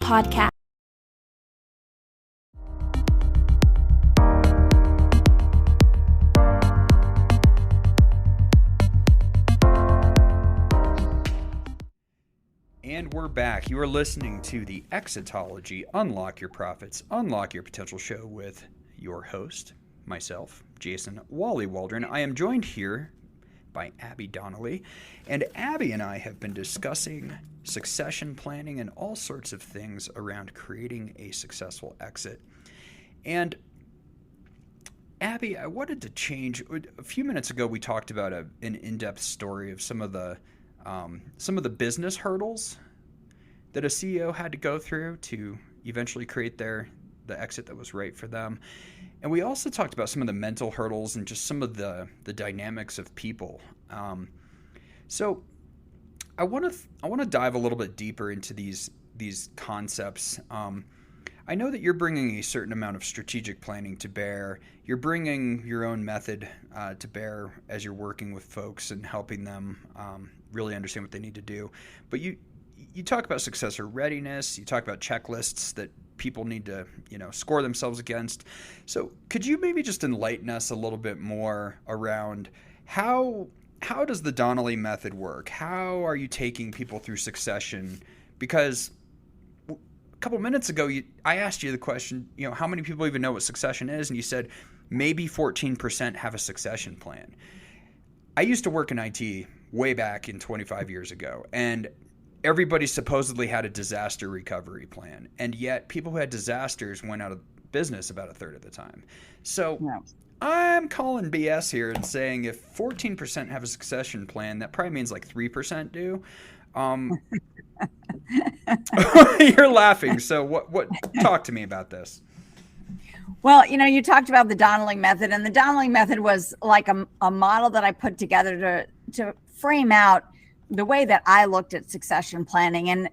podcast. And we're back. You are listening to the Exitology Unlock Your Profits, Unlock Your Potential show with your host, myself, Jason Wally Waldron. I am joined here by Abby Donnelly, and Abby and I have been discussing succession planning and all sorts of things around creating a successful exit. And Abby, I wanted to change. A few minutes ago, we talked about an in-depth story of some of the business hurdles that a CEO had to go through to eventually create the exit that was right for them. And we also talked about some of the mental hurdles and just some of the dynamics of people. So I want to dive a little bit deeper into these concepts. I know that you're bringing a certain amount of strategic planning to bear. You're bringing your own method to bear as you're working with folks and helping them really understand what they need to do. But you talk about successor readiness. You talk about checklists that people need to score themselves against. So could you maybe just enlighten us a little bit more around how does the Donnelly method work? How are you taking people through succession? Because a couple minutes ago, I asked you the question, how many people even know what succession is? And you said maybe 14% have a succession plan. I used to work in IT way back in 25 years ago, and everybody supposedly had a disaster recovery plan. And yet people who had disasters went out of business about a third of the time. So yeah. I'm calling BS here and saying if 14% have a succession plan, that probably means like 3% do. You're laughing. So what? Talk to me about this. Well, you talked about the Donnelly method, and the Donnelly method was like a model that I put together to frame out the way that I looked at succession planning. And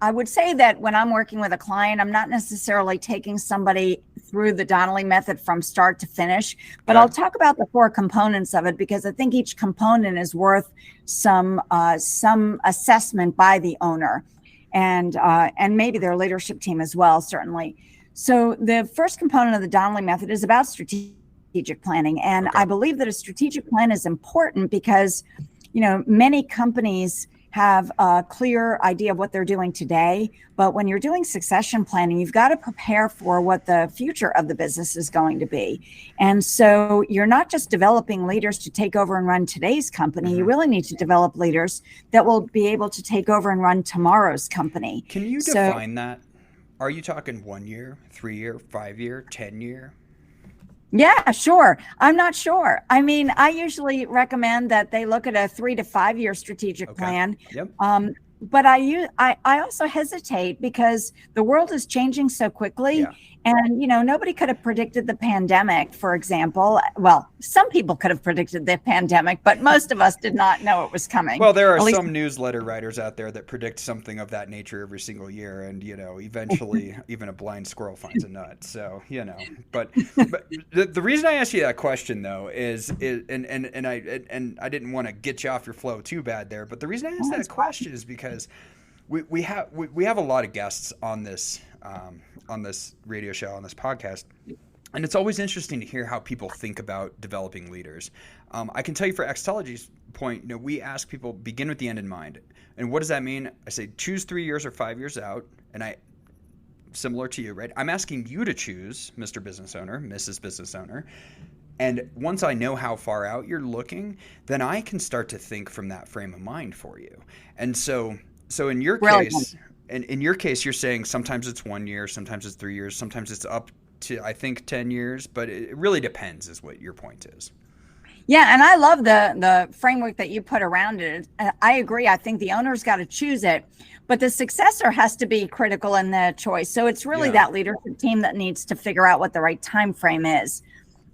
I would say that when I'm working with a client, I'm not necessarily taking somebody through the Donnelly method from start to finish, but I'll talk about the 4 components of it because I think each component is worth some assessment by the owner and maybe their leadership team as well, certainly. So the first component of the Donnelly method is about strategic planning. And I believe that a strategic plan is important because many companies have a clear idea of what they're doing today, but when you're doing succession planning, you've got to prepare for what the future of the business is going to be. And so you're not just developing leaders to take over and run today's company, you really need to develop leaders that will be able to take over and run tomorrow's company. Can you define that? Are you talking 1 year, 3 year, 5 year, 10 year? Yeah, sure. I'm not sure. I mean, I usually recommend that they look at a 3 to 5 year strategic plan. Yep. But I also hesitate because the world is changing so quickly. Yeah. And, nobody could have predicted the pandemic, for example. Well, some people could have predicted the pandemic, but most of us did not know it was coming. Well, there are some newsletter writers out there that predict something of that nature every single year. And, eventually even a blind squirrel finds a nut. So, but the reason I asked you that question, though, is and I didn't want to get you off your flow too bad there. But the reason I asked that question is because we have a lot of guests on this radio show, on this podcast, and it's always interesting to hear how people think about developing leaders. I can tell you for Exitology's point, we ask people begin with the end in mind. And what does that mean? I say choose 3 years or 5 years out, and similar to you, right? I'm asking you to choose, Mr. Business Owner, Mrs. Business Owner. And once I know how far out you're looking, then I can start to think from that frame of mind for you. And so in your case, and in your case, you're saying sometimes it's 1 year, sometimes it's 3 years, sometimes it's up to, I think, 10 years, but it really depends is what your point is. Yeah, and I love the framework that you put around it. I agree. I think the owner's got to choose it, but the successor has to be critical in the choice. So it's really that leadership team that needs to figure out what the right time frame is.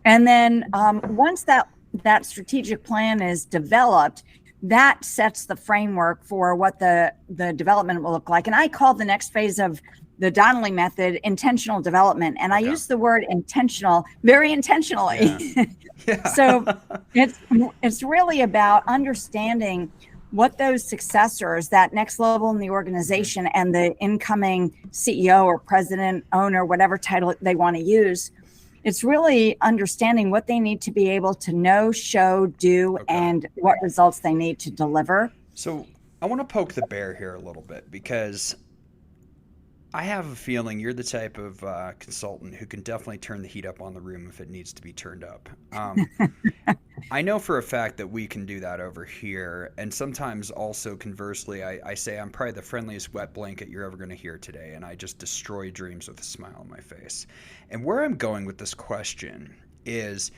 And then once that strategic plan is developed, that sets the framework for what the development will look like. And I call the next phase of the Donnelly method intentional development. And I use the word intentional very intentionally. Yeah. So it's really about understanding what those successors, that next level in the organization, and the incoming CEO or president, owner, whatever title they want to use, it's really understanding what they need to be able to know, show, do, and what results they need to deliver. So I want to poke the bear here a little bit, because I have a feeling you're the type of consultant who can definitely turn the heat up on the room if it needs to be turned up. I know for a fact that we can do that over here. And sometimes also conversely, I say I'm probably the friendliest wet blanket you're ever going to hear today. And I just destroy dreams with a smile on my face. And where I'm going with this question is,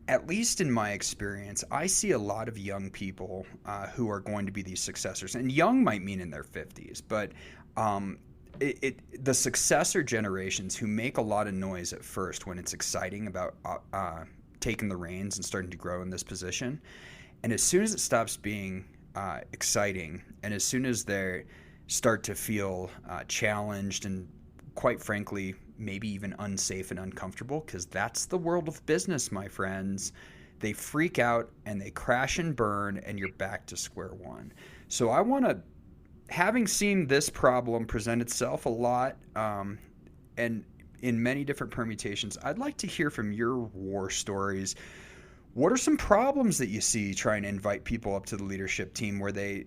at least in my experience, I see a lot of young people who are going to be these successors. And young might mean in their 50s, but the successor generations who make a lot of noise at first when it's exciting about taking the reins and starting to grow in this position. And as soon as it stops being exciting, and as soon as they start to feel challenged and, quite frankly, maybe even unsafe and uncomfortable, because that's the world of business, my friends, they freak out and they crash and burn, and you're back to square one. So I want to, having seen this problem present itself a lot, and in many different permutations, I'd like to hear from your war stories. What are some problems that you see trying to invite people up to the leadership team where they,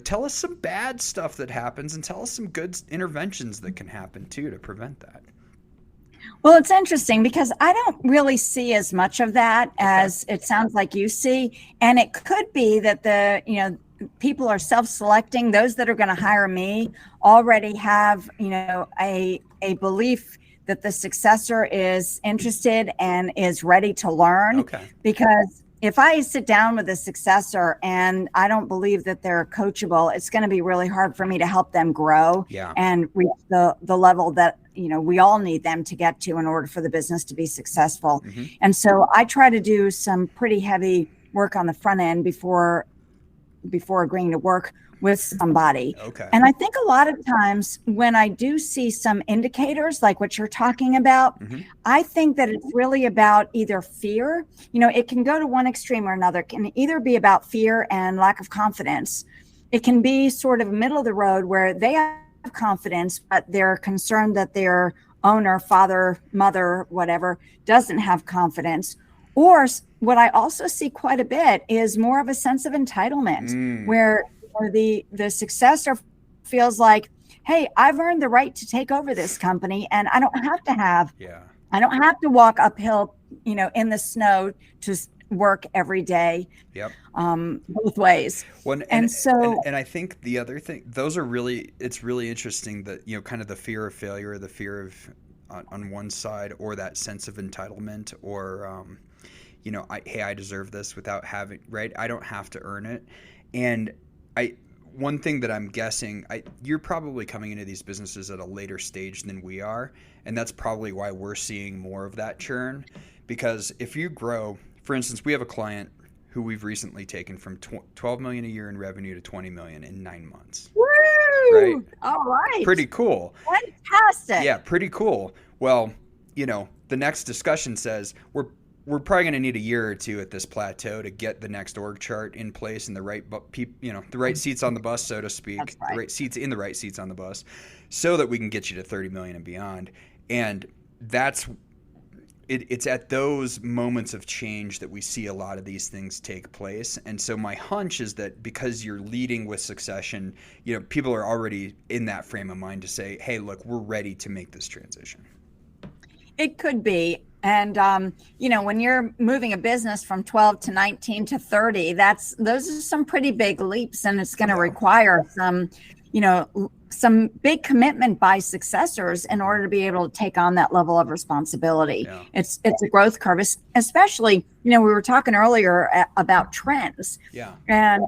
tell us some bad stuff that happens, and tell us some good interventions that can happen too to prevent that. Well, it's interesting because I don't really see as much of that as it sounds like you see. And it could be that people are self-selecting. Those that are going to hire me already have, a belief that the successor is interested and is ready to learn. Because if I sit down with a successor and I don't believe that they're coachable, it's going to be really hard for me to help them grow and reach the level that, we all need them to get to in order for the business to be successful. And so I try to do some pretty heavy work on the front end before agreeing to work with somebody. And I think a lot of times when I do see some indicators like what you're talking about, I think that it's really about either fear. It can go to one extreme or another. It can either be about fear and lack of confidence. It can be sort of middle of the road where they have confidence, but they're concerned that their owner, father, mother, whatever, doesn't have confidence. Or what I also see quite a bit is more of a sense of entitlement, where the successor feels like, hey, I've earned the right to take over this company, and I don't have to walk uphill, in the snow to work every day. Both ways. And I think the other thing, it's really interesting that, kind of the fear of failure, the fear of on one side, or that sense of entitlement, or I deserve this without having, right? I don't have to earn it. And one thing that I'm guessing, you're probably coming into these businesses at a later stage than we are, and that's probably why we're seeing more of that churn. Because if you grow, for instance, we have a client who we've recently taken from $12 million a year in revenue to $20 million in 9 months. Woo! Right? All right. Pretty cool. Fantastic. Yeah, pretty cool. Well, the next discussion says we're probably going to need a year or two at this plateau to get the next org chart in place and the right the right seats on the bus, so to speak, the right seats in the right seats on the bus, so that we can get you to 30 million and beyond. And it's at those moments of change that we see a lot of these things take place. And so my hunch is that because you're leading with succession, people are already in that frame of mind to say, hey, look, we're ready to make this transition. It could be. And, when you're moving a business from 12 to 19 to 30, those are some pretty big leaps, and it's going to require some big commitment by successors in order to be able to take on that level of responsibility. It's a growth curve, especially, we were talking earlier about trends. And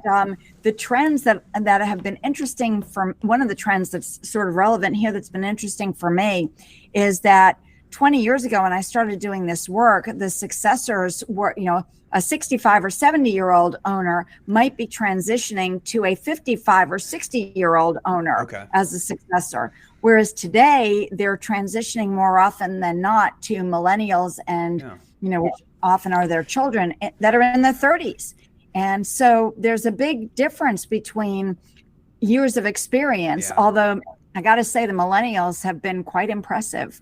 the trends that have been interesting, one of the trends that's sort of relevant here that's been interesting for me is that 20 years ago, when I started doing this work, the successors were, a 65 or 70-year-old owner might be transitioning to a 55 or 60-year-old owner as a successor. Whereas today, they're transitioning more often than not to millennials and, which often are their children that are in their 30s. And so there's a big difference between years of experience, Yeah. although I got to say the millennials have been quite impressive.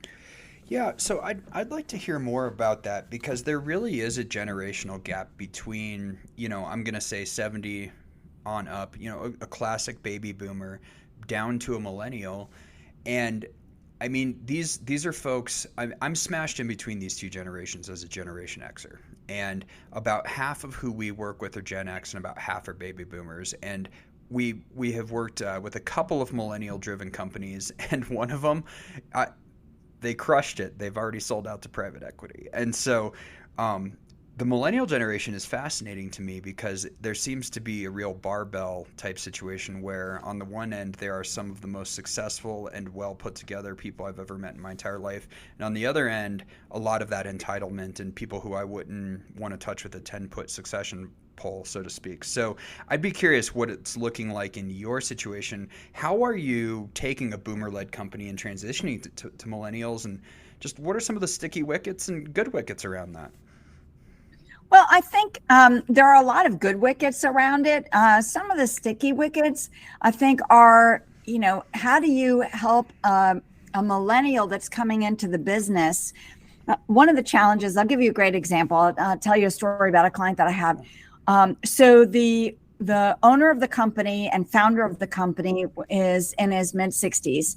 Yeah, so I'd like to hear more about that because there really is a generational gap between, I'm going to say 70 on up, a classic baby boomer down to a millennial. And I mean, these are folks. I'm smashed in between these two generations as a Generation Xer, and about half of who we work with are Gen X, and about half are baby boomers. And we have worked with a couple of millennial-driven companies, and one of them, they crushed it. They've already sold out to private equity, and so the millennial generation is fascinating to me because there seems to be a real barbell type situation where on the one end there are some of the most successful and well put together people I've ever met in my entire life, and on the other end a lot of that entitlement and people who I wouldn't want to touch with a 10-foot succession pole, so to speak. So I'd be curious what it's looking like in your situation. How are you taking a boomer-led company and transitioning to millennials, and just what are some of the sticky wickets and good wickets around that? Well, I think there are a lot of good wickets around it. Some of the sticky wickets, I think, are, how do you help a millennial that's coming into the business? One of the challenges, I'll give you a great example. I'll tell you a story about a client that I have. So the owner of the company and founder of the company is in his mid 60s.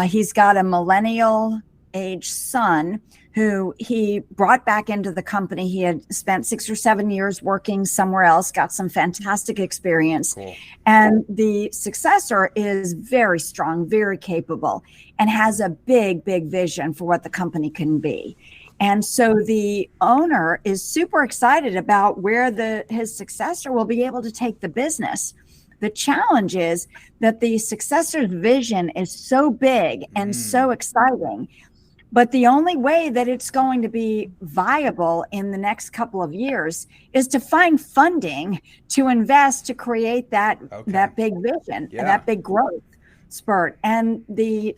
He's got a millennial age son who he brought back into the company. He had spent 6 or 7 years working somewhere else, got some fantastic experience. Cool. And the successor is very strong, very capable, and has a big, big vision for what the company can be. And so the owner is super excited about where his successor will be able to take the business. The challenge is that the successor's vision is so big and so exciting, but the only way that it's going to be viable in the next couple of years is to find funding to invest to create that big vision, and that big growth spurt. And the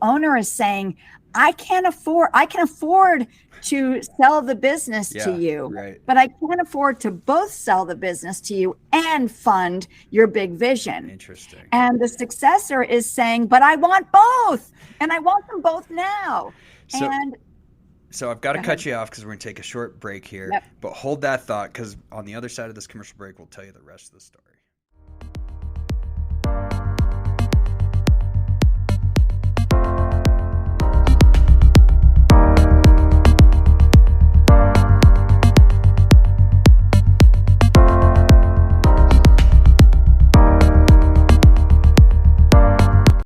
owner is saying, I can afford to sell the business to you, right. but I can't afford to both sell the business to you and fund your big vision. Interesting. And the successor is saying, but I want both, and I want them both now. So I've got to cut you off because we're going to take a short break here, but hold that thought because on the other side of this commercial break, we'll tell you the rest of the story.